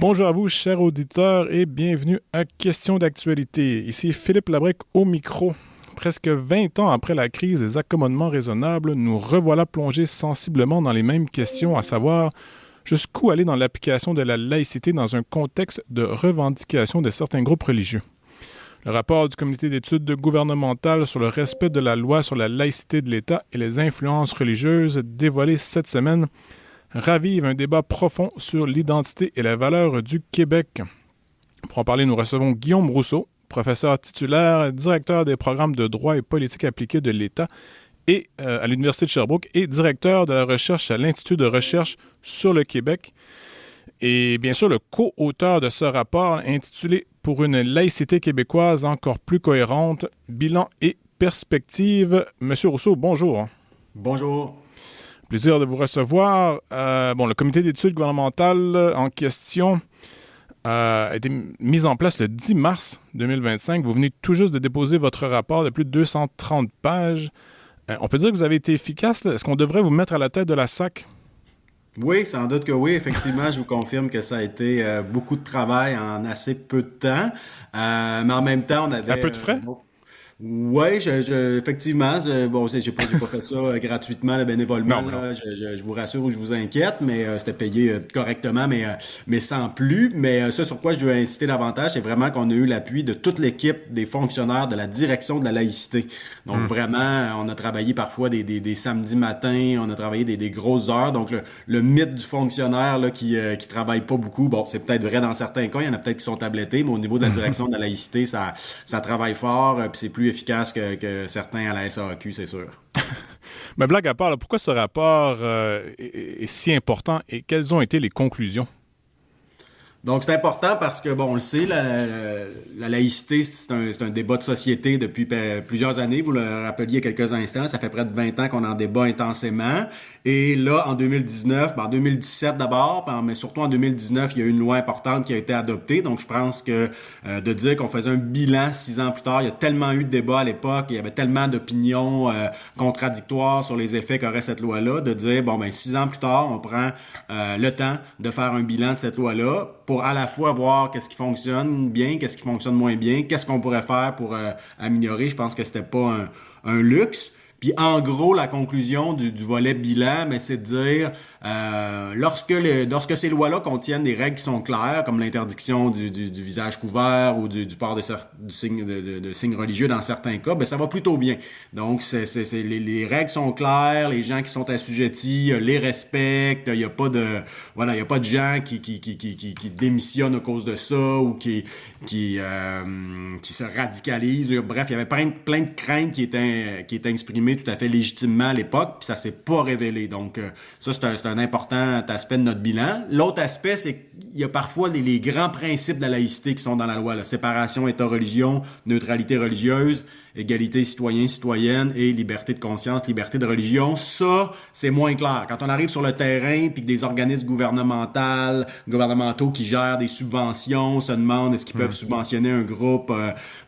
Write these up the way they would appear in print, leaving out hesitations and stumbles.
Bonjour à vous, chers auditeurs, et bienvenue à Questions d'actualité. Ici Philippe Labrec au micro. Presque 20 ans après la crise des accommodements raisonnables, nous revoilà plongés sensiblement dans les mêmes questions, à savoir jusqu'où aller dans l'application de la laïcité dans un contexte de revendication de certains groupes religieux. Le rapport du comité d'études gouvernementales sur le respect de la loi sur la laïcité de l'État et les influences religieuses, dévoilé cette semaine, ravive un débat profond sur l'identité et la valeur du Québec. Pour en parler, nous recevons Guillaume Rousseau, professeur titulaire, directeur des programmes de droit et politique appliquée de l'État et à l'Université de Sherbrooke et directeur de la recherche à l'Institut de recherche sur le Québec. Et bien sûr, le co-auteur de ce rapport intitulé « Pour une laïcité québécoise encore plus cohérente, bilan et perspective ». Monsieur Rousseau, bonjour. Bonjour. Plaisir de vous recevoir. Le comité d'études gouvernementales en question a été mis en place le 10 mars 2025. Vous venez tout juste de déposer votre rapport de plus de 230 pages. On peut dire que vous avez été efficace, là. Est-ce qu'on devrait vous mettre à la tête de la SAC? Oui, sans doute que oui. Effectivement, je vous confirme que ça a été beaucoup de travail en assez peu de temps. Mais en même temps, on avait... À peu de frais? Oui, effectivement, j'ai pas fait ça gratuitement, là, bénévolement, Non. là, je vous rassure ou je vous inquiète, mais c'était payé correctement, mais sans plus. Mais ça sur quoi je veux insister davantage, c'est vraiment qu'on a eu l'appui de toute l'équipe des fonctionnaires de la direction de la laïcité. Donc vraiment, on a travaillé parfois des samedis matins, on a travaillé des grosses heures. Donc le mythe du fonctionnaire là qui travaille pas beaucoup, bon, c'est peut-être vrai dans certains cas, il y en a peut-être qui sont tablettés, mais au niveau de la direction de la laïcité, ça travaille fort, puis c'est plus efficace que certains à la SAQ, c'est sûr. Mais blague à part, là, pourquoi ce rapport est si important et quelles ont été les conclusions? Donc, c'est important parce que, bon, on le sait, la laïcité, c'est un débat de société depuis plusieurs années. Vous le rappeliez il y a quelques instants, ça fait près de 20 ans qu'on en débat intensément. Et là, en 2019, en 2017 d'abord, mais surtout en 2019, il y a eu une loi importante qui a été adoptée. Donc, je pense que de dire qu'on faisait un bilan 6 ans plus tard, il y a tellement eu de débats à l'époque, il y avait tellement d'opinions contradictoires sur les effets qu'aurait cette loi-là, de dire, 6 ans plus tard, on prend le temps de faire un bilan de cette loi-là pour à la fois voir qu'est-ce qui fonctionne bien, qu'est-ce qui fonctionne moins bien, qu'est-ce qu'on pourrait faire pour améliorer. Je pense que c'était pas un luxe. Puis en gros, la conclusion du volet bilan, mais c'est de dire lorsque ces lois-là contiennent des règles qui sont claires, comme l'interdiction du visage couvert ou du port de signes religieux dans certains cas, ça va plutôt bien. Donc les règles sont claires, les gens qui sont assujettis les respectent. Il y a pas de gens qui démissionnent à cause de ça ou qui se radicalisent. Bref, il y avait plein de craintes qui étaient exprimées tout à fait légitimement à l'époque, puis ça s'est pas révélé. Donc, ça, c'est un important aspect de notre bilan. L'autre aspect, c'est qu'il y a parfois les grands principes de la laïcité qui sont dans la loi, la séparation État-religion, neutralité religieuse, égalité citoyen-citoyenne et liberté de conscience, liberté de religion. Ça, c'est moins clair. Quand on arrive sur le terrain puis que des organismes gouvernementaux qui gèrent des subventions se demandent est-ce qu'ils peuvent subventionner un groupe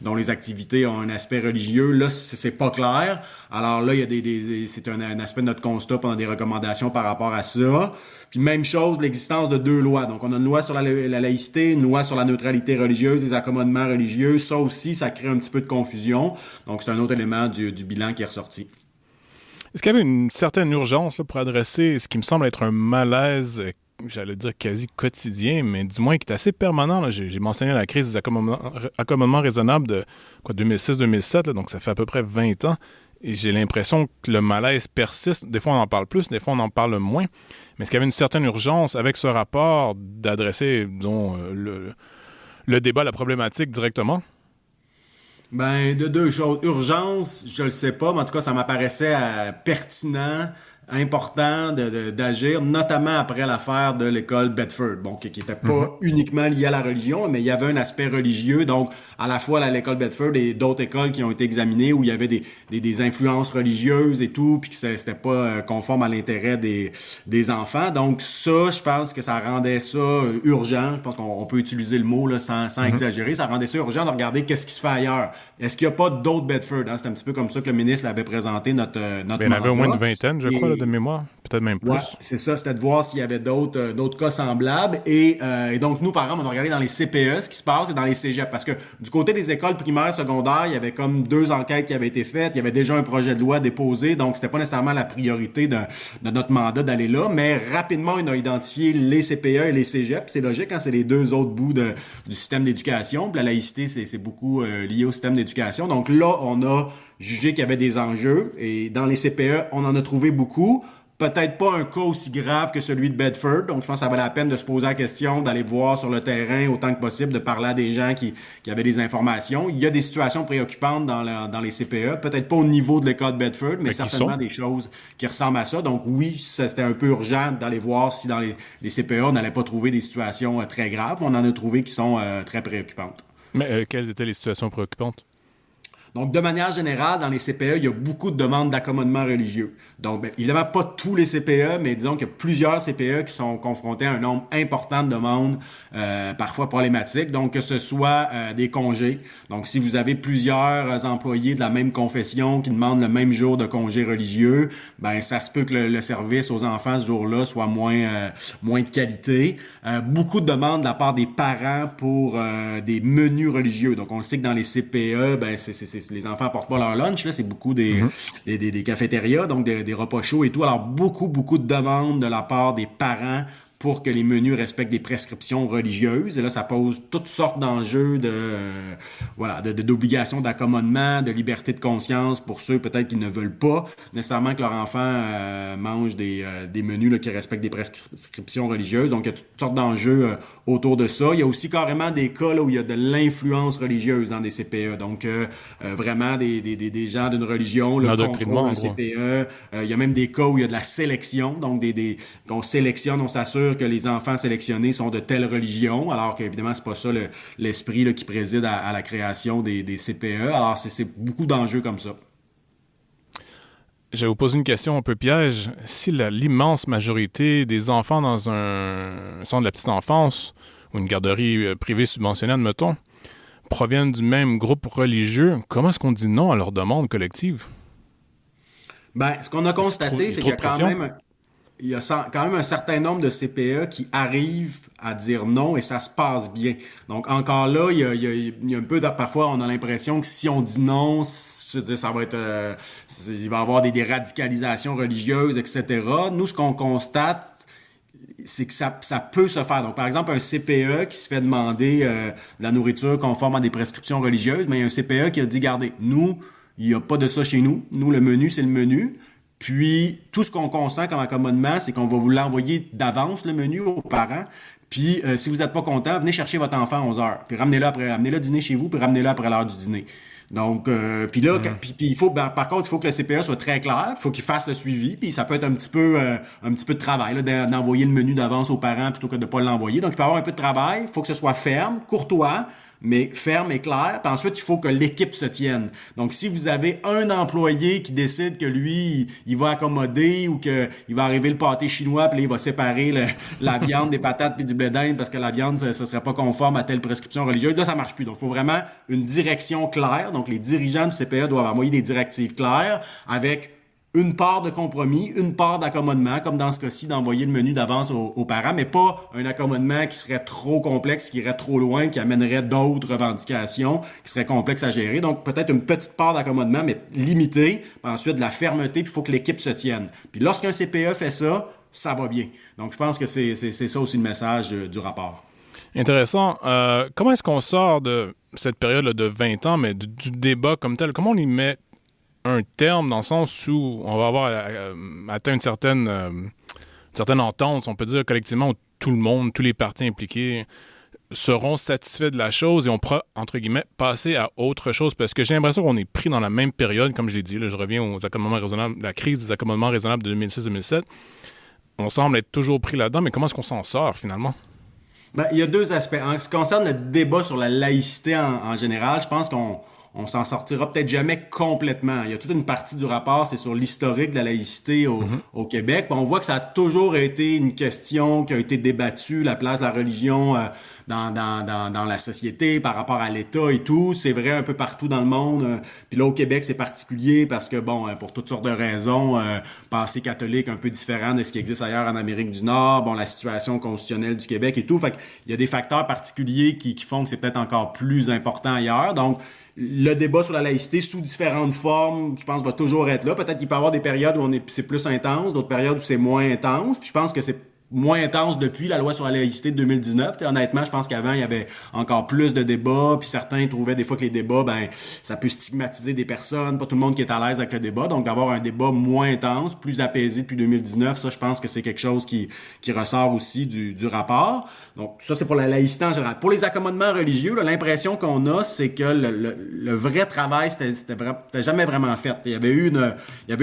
dont les activités ont un aspect religieux, là, c'est pas clair. Alors là, il y a c'est un aspect de notre constat, on a des recommandations par rapport à ça. Puis même chose, l'existence de 2 lois. Donc, on a une loi sur la laïcité, une loi sur la neutralité religieuse, les accommodements religieux. Ça aussi, ça crée un petit peu de confusion. Donc, c'est un autre élément du bilan qui est ressorti. Est-ce qu'il y avait une certaine urgence là, pour adresser ce qui me semble être un malaise, j'allais dire quasi quotidien, mais du moins qui est assez permanent? Là. J'ai mentionné la crise des accommodements raisonnables de 2006-2007, donc ça fait à peu près 20 ans. Et j'ai l'impression que le malaise persiste. Des fois, on en parle plus, des fois, on en parle moins. Mais est-ce qu'il y avait une certaine urgence avec ce rapport d'adresser, disons, le débat, la problématique directement? De 2 choses. Urgence, je le sais pas, mais en tout cas, ça m'apparaissait pertinent, important d'agir, notamment après l'affaire de l'école Bedford, qui était pas uniquement liée à la religion, mais il y avait un aspect religieux, donc à la fois l'école Bedford et d'autres écoles qui ont été examinées où il y avait des influences religieuses et tout, puis que c'était pas conforme à l'intérêt des enfants. Donc ça, je pense que ça rendait ça urgent. Je pense qu'on peut utiliser le mot là, sans exagérer. Ça rendait ça urgent de regarder qu'est-ce qui se fait ailleurs. Est-ce qu'il n'y a pas d'autres Bedford? Hein? C'est un petit peu comme ça que le ministre l'avait présenté, notre il y en avait au moins une vingtaine, je crois. là, de mémoire, peut-être même plus. Ouais, c'est ça, c'était de voir s'il y avait d'autres cas semblables. Et donc, nous, par exemple, on a regardé dans les CPE ce qui se passe et dans les cégeps. Parce que du côté des écoles primaires, secondaires, il y avait comme 2 enquêtes qui avaient été faites. Il y avait déjà un projet de loi déposé. Donc, c'était pas nécessairement la priorité de notre mandat d'aller là. Mais rapidement, on a identifié les CPE et les cégeps. C'est logique, hein, c'est les 2 autres bouts du système d'éducation. Puis la laïcité, c'est beaucoup lié au système d'éducation. Donc là, on a jugé qu'il y avait des enjeux. Et dans les CPE, on en a trouvé beaucoup. Peut-être pas un cas aussi grave que celui de Bedford. Donc, je pense que ça valait la peine de se poser la question, d'aller voir sur le terrain autant que possible, de parler à des gens qui avaient des informations. Il y a des situations préoccupantes dans les CPE. Peut-être pas au niveau de l'école de Bedford, mais certainement des choses qui ressemblent à ça. Donc, oui, c'était un peu urgent d'aller voir si dans les CPE, on n'allait pas trouver des situations très graves. On en a trouvé qui sont très préoccupantes. Mais quelles étaient les situations préoccupantes? Donc, de manière générale, dans les CPE, il y a beaucoup de demandes d'accommodement religieux. Donc, évidemment, pas tous les CPE, mais disons qu'il y a plusieurs CPE qui sont confrontés à un nombre important de demandes, parfois problématiques. Donc, que ce soit des congés. Donc, si vous avez plusieurs employés de la même confession qui demandent le même jour de congé religieux, ben ça se peut que le service aux enfants ce jour-là soit moins de qualité. Beaucoup de demandes de la part des parents pour des menus religieux. Donc, on le sait que dans les CPE, ben les enfants apportent pas leur lunch, là, c'est beaucoup des cafétérias, donc des repas chauds et tout. Alors, beaucoup de demandes de la part des parents pour que les menus respectent des prescriptions religieuses. Et là, ça pose toutes sortes d'enjeux d'obligations d'accommodement, de liberté de conscience pour ceux peut-être qui ne veulent pas nécessairement que leur enfant mange des menus là, qui respectent des prescriptions religieuses. Donc, il y a toutes sortes d'enjeux autour de ça. Il y a aussi carrément des cas là, où il y a de l'influence religieuse dans des CPE. Donc, vraiment des gens d'une religion là, contrôlent un CPE. Il y a même des cas où il y a de la sélection. Donc, qu'on sélectionne, on s'assure que les enfants sélectionnés sont de telle religion, alors qu'évidemment, c'est pas ça l'esprit là, qui préside à la création des CPE. Alors, c'est beaucoup d'enjeux comme ça. Je vais vous poser une question un peu piège. Si l'immense majorité des enfants dans un centre de la petite enfance ou une garderie privée subventionnée, admettons, proviennent du même groupe religieux, comment est-ce qu'on dit non à leur demande collective? Ben, ce qu'on a constaté, c'est qu'il y a quand même un certain nombre de CPE qui arrivent à dire non et ça se passe bien. Donc, encore là, il y a un peu, parfois, on a l'impression que si on dit non, je veux dire, ça va être, il va y avoir des radicalisations religieuses, etc. Nous, ce qu'on constate, c'est que ça peut se faire. Donc, par exemple, un CPE qui se fait demander de la nourriture conforme à des prescriptions religieuses, mais il y a un CPE qui a dit, regardez, nous, il n'y a pas de ça chez nous. Nous, le menu, c'est le menu. Puis, tout ce qu'on consent comme accommodement, c'est qu'on va vous l'envoyer d'avance, le menu, aux parents. Puis, si vous n'êtes pas content, venez chercher votre enfant à 11 heures. Puis, amenez-le dîner chez vous, puis ramenez-le après l'heure du dîner. Donc, puis là, puis il faut, par contre, il faut que le CPE soit très clair. Il faut qu'il fasse le suivi. Puis, ça peut être un petit peu de travail, là, d'envoyer le menu d'avance aux parents plutôt que de pas l'envoyer. Donc, il peut y avoir un peu de travail. Il faut que ce soit ferme, courtois, mais ferme et clair. Puis ensuite, il faut que l'équipe se tienne. Donc, si vous avez un employé qui décide que lui, il va accommoder ou que il va arriver le pâté chinois, puis là, il va séparer la viande des patates puis du blé d'Inde parce que la viande, ça serait pas conforme à telle prescription religieuse, là, ça marche plus. Donc, il faut vraiment une direction claire. Donc, les dirigeants du CPE doivent envoyer des directives claires avec une part de compromis, une part d'accommodement, comme dans ce cas-ci, d'envoyer le menu d'avance aux parents, mais pas un accommodement qui serait trop complexe, qui irait trop loin, qui amènerait d'autres revendications, qui seraient complexes à gérer. Donc, peut-être une petite part d'accommodement, mais limitée. Puis ensuite, de la fermeté, puis il faut que l'équipe se tienne. Puis lorsqu'un CPE fait ça, ça va bien. Donc, je pense que c'est ça aussi le message du rapport. Intéressant. Comment est-ce qu'on sort de cette période de 20 ans, mais du débat comme tel? Comment on y met un terme dans le sens où on va avoir atteint une certaine entente, on peut dire collectivement, où tout le monde, tous les partis impliqués seront satisfaits de la chose et on pourra, entre guillemets, passer à autre chose parce que j'ai l'impression qu'on est pris dans la même période, comme je l'ai dit, là, je reviens aux accommodements raisonnables, la crise des accommodements raisonnables de 2006-2007. On semble être toujours pris là-dedans, mais comment est-ce qu'on s'en sort finalement? Ben, il y a deux aspects. En ce qui concerne le débat sur la laïcité en général, je pense qu'on on s'en sortira peut-être jamais complètement. Il y a toute une partie du rapport, c'est sur l'historique de la laïcité au Québec. Puis on voit que ça a toujours été une question qui a été débattue, la place de la religion dans la société par rapport à l'État et tout. C'est vrai un peu partout dans le monde. Puis là, au Québec, c'est particulier parce que, bon, pour toutes sortes de raisons, pensée catholique un peu différent de ce qui existe ailleurs en Amérique du Nord, bon, la situation constitutionnelle du Québec et tout. Fait qu'il y a des facteurs particuliers qui font que c'est peut-être encore plus important ailleurs. Donc, le débat sur la laïcité sous différentes formes, je pense, va toujours être là. Peut-être qu'il peut y avoir des périodes où c'est plus intense, d'autres périodes où c'est moins intense. Puis je pense que c'est moins intense depuis la loi sur la laïcité de 2019. Honnêtement, je pense qu'avant, il y avait encore plus de débats, puis certains trouvaient des fois que les débats, ça peut stigmatiser des personnes, pas tout le monde qui est à l'aise avec le débat. Donc, d'avoir un débat moins intense, plus apaisé depuis 2019, ça, je pense que c'est quelque chose qui ressort aussi du rapport. Donc, ça, c'est pour la laïcité en général. Pour les accommodements religieux, là, l'impression qu'on a, c'est que le vrai travail, c'était jamais vraiment fait. Il y avait eu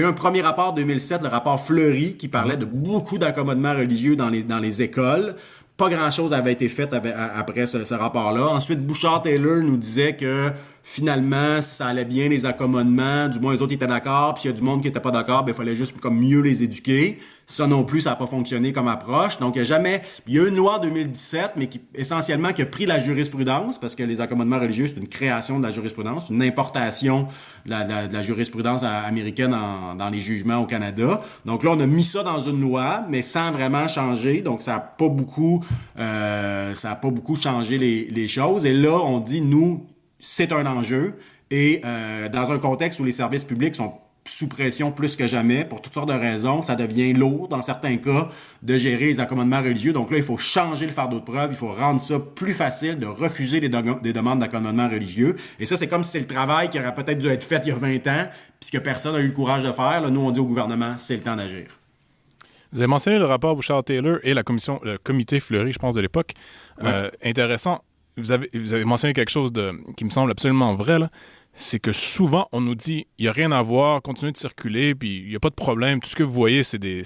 un premier rapport 2007, le rapport Fleury, qui parlait de beaucoup d'accommodements religieux dans les écoles. Pas grand-chose avait été fait après ce rapport-là. Ensuite, Bouchard-Taylor nous disait que finalement, ça allait bien les accommodements, du moins les autres étaient d'accord, puis s'il y a du monde qui était pas d'accord, il fallait juste comme mieux les éduquer. Ça non plus, ça n'a pas fonctionné comme approche. Donc, il y a eu une loi en 2017, mais essentiellement qui a pris la jurisprudence, parce que les accommodements religieux, c'est une création de la jurisprudence, une importation de la jurisprudence américaine dans les jugements au Canada. Donc là, on a mis ça dans une loi, mais sans vraiment changer. Donc, ça n'a pas beaucoup changé les choses. Et là, on dit, nous, c'est un enjeu et dans un contexte où les services publics sont sous pression plus que jamais, pour toutes sortes de raisons, ça devient lourd, dans certains cas, de gérer les accommodements religieux. Donc là, il faut changer le fardeau de preuve, il faut rendre ça plus facile de refuser des demandes d'accommodement religieux. Et ça, c'est comme si c'est le travail qui aurait peut-être dû être fait il y a 20 ans, puisque personne n'a eu le courage de faire. Là, nous, on dit au gouvernement, c'est le temps d'agir. Vous avez mentionné le rapport Bouchard-Taylor et le comité Fleury, je pense, de l'époque. Ouais. Intéressant. Vous avez mentionné quelque chose qui me semble absolument vrai, là. C'est que souvent, on nous dit il n'y a rien à voir, continuez de circuler, puis il n'y a pas de problème. Tout ce que vous voyez, c'est des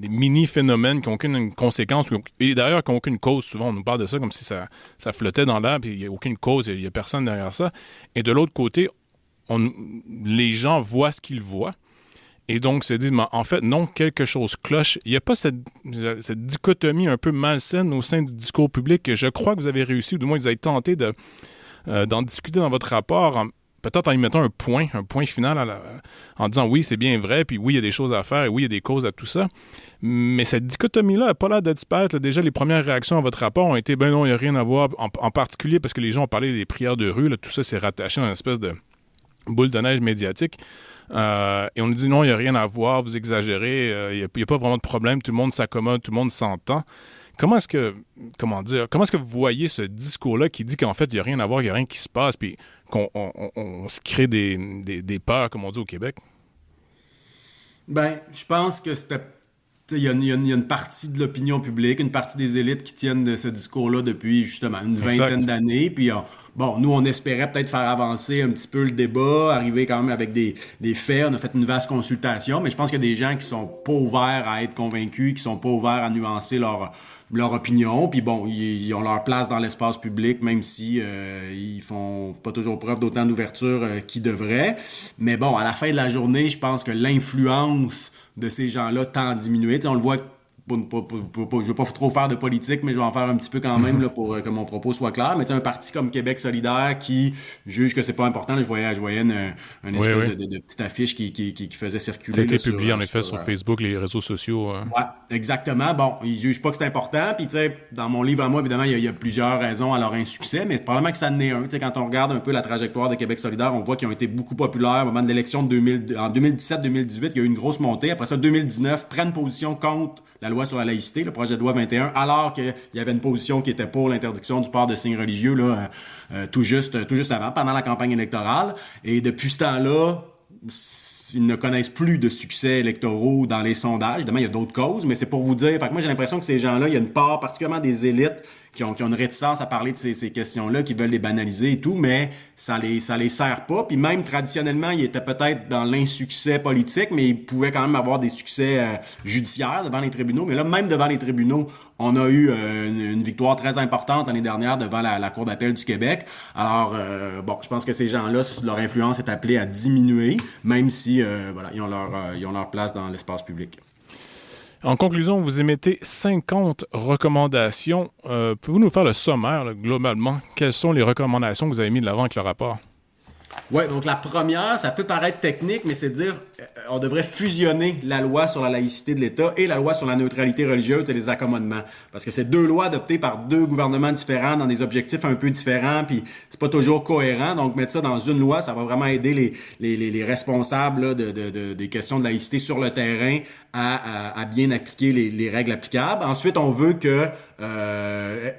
mini-phénomènes qui n'ont aucune conséquence, et d'ailleurs qui n'ont aucune cause. Souvent, on nous parle de ça comme si ça flottait dans l'air, puis il n'y a aucune cause, il n'y a personne derrière ça. Et de l'autre côté, les gens voient ce qu'ils voient. Et donc, c'est dit, en fait, non, quelque chose cloche. Il n'y a pas cette dichotomie un peu malsaine au sein du discours public que je crois que vous avez réussi, ou du moins vous avez tenté d'en discuter dans votre rapport, peut-être en y mettant un point final en disant oui, c'est bien vrai, puis oui, il y a des choses à faire, et oui, il y a des causes à tout ça. Mais cette dichotomie-là n'a pas l'air de disparaître. Là, déjà, les premières réactions à votre rapport ont été, ben non, il n'y a rien à voir, en particulier parce que les gens ont parlé des prières de rue, là, tout ça s'est rattaché à une espèce de boule de neige médiatique. Et on nous dit non, il n'y a rien à voir, vous exagérez, il n'y a pas vraiment de problème, tout le monde s'accommode, tout le monde s'entend. Comment est-ce que vous voyez ce discours-là qui dit qu'en fait, il n'y a rien à voir, il n'y a rien qui se passe, puis qu'on se crée des peurs, comme on dit au Québec? Je pense que il y a une partie de l'opinion publique, une partie des élites qui tiennent de ce discours-là depuis justement une vingtaine d'années. Puis nous, on espérait peut-être faire avancer un petit peu le débat, arriver quand même avec des faits. On a fait une vaste consultation, mais je pense qu'il y a des gens qui sont pas ouverts à être convaincus, qui sont pas ouverts à nuancer leur opinion. Puis ils ont leur place dans l'espace public, même si ils font pas toujours preuve d'autant d'ouverture qu'ils devraient. Mais à la fin de la journée, je pense que l'influence de ces gens-là tend à diminuer. On le voit, je ne veux pas trop faire de politique, mais je vais en faire un petit peu quand même là, pour que mon propos soit clair. Mais un parti comme Québec solidaire qui juge que c'est pas important, là, je voyais une espèce de petite affiche qui faisait circuler. Ça a été publié en effet sur Facebook, les réseaux sociaux. Ouais, exactement. Ils jugent pas que c'est important. Puis dans mon livre à moi, évidemment, il y a plusieurs raisons à leur insuccès, mais probablement que ça en est un. Quand on regarde un peu la trajectoire de Québec solidaire, on voit qu'ils ont été beaucoup populaires au moment de l'élection en 2017-2018. Il y a eu une grosse montée. Après ça, 2019, prennent position contre la loi sur la laïcité, le projet de loi 21, alors qu'il y avait une position qui était pour l'interdiction du port de signes religieux là, tout juste avant, pendant la campagne électorale. Et depuis ce temps-là, ils ne connaissent plus de succès électoraux dans les sondages. Évidemment, il y a d'autres causes, mais c'est pour vous dire. Fait que moi, j'ai l'impression que ces gens-là, il y a une part, particulièrement des élites, qui ont une réticence à parler de ces questions-là, qui veulent les banaliser et tout, mais ça les sert pas. Puis même traditionnellement, ils étaient peut-être dans l'insuccès politique, mais ils pouvaient quand même avoir des succès judiciaires devant les tribunaux. Mais là, même devant les tribunaux, on a eu une victoire très importante l'année dernière devant la Cour d'appel du Québec. Alors, je pense que ces gens-là, leur influence est appelée à diminuer, même si ils ont leur place dans l'espace public. En conclusion, vous émettez 50 recommandations. Pouvez-vous nous faire le sommaire, là, globalement? Quelles sont les recommandations que vous avez mises de l'avant avec le rapport? Oui, donc la première, ça peut paraître technique, mais c'est de dire on devrait fusionner la loi sur la laïcité de l'État et la loi sur la neutralité religieuse et les accommodements. Parce que c'est deux lois adoptées par deux gouvernements différents dans des objectifs un peu différents, puis c'est pas toujours cohérent. Donc mettre ça dans une loi, ça va vraiment aider les responsables là, des questions de laïcité sur le terrain à bien appliquer les règles applicables. Ensuite, on veut que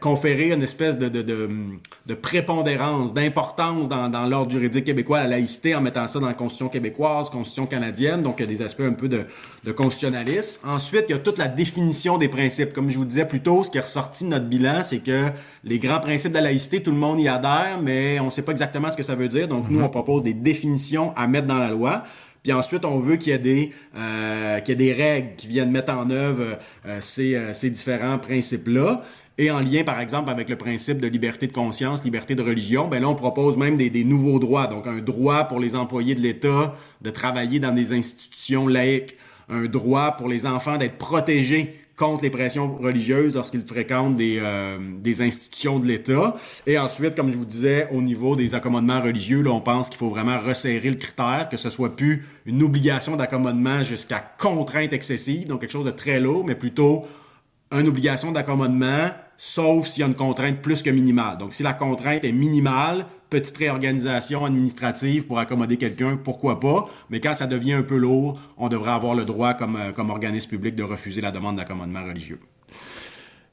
conférer une espèce de prépondérance, d'importance dans l'ordre juridique québécois à la laïcité en mettant ça dans la Constitution québécoise, Constitution canadienne, donc il y a des aspects un peu de constitutionnalisme. Ensuite, il y a toute la définition des principes. Comme je vous disais plus tôt, ce qui est ressorti de notre bilan, c'est que les grands principes de la laïcité, tout le monde y adhère, mais on ne sait pas exactement ce que ça veut dire. Donc, nous, on propose des définitions à mettre dans la loi. Puis ensuite, on veut qu'il y ait des règles qui viennent mettre en œuvre ces différents principes-là. Et en lien, par exemple, avec le principe de liberté de conscience, liberté de religion, ben là, on propose même des nouveaux droits. Donc, un droit pour les employés de l'État de travailler dans des institutions laïques. Un droit pour les enfants d'être protégés contre les pressions religieuses lorsqu'ils fréquentent des institutions de l'État. Et ensuite, comme je vous disais, au niveau des accommodements religieux, là, on pense qu'il faut vraiment resserrer le critère, que ce soit plus une obligation d'accommodement jusqu'à contrainte excessive, donc quelque chose de très lourd, mais plutôt une obligation d'accommodement, sauf s'il y a une contrainte plus que minimale. Donc, si la contrainte est minimale, petite réorganisation administrative pour accommoder quelqu'un, pourquoi pas? Mais quand ça devient un peu lourd, on devrait avoir le droit, comme organisme public, de refuser la demande d'accommodement religieux.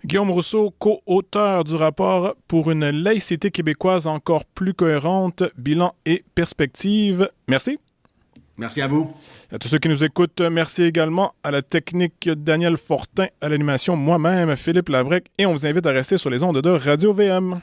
Guillaume Rousseau, co-auteur du rapport pour une laïcité québécoise encore plus cohérente, bilan et perspective. Merci. Merci à vous. À tous ceux qui nous écoutent, merci également à la technique Daniel Fortin, à l'animation moi-même, Philippe Labrec, et on vous invite à rester sur les ondes de Radio-VM.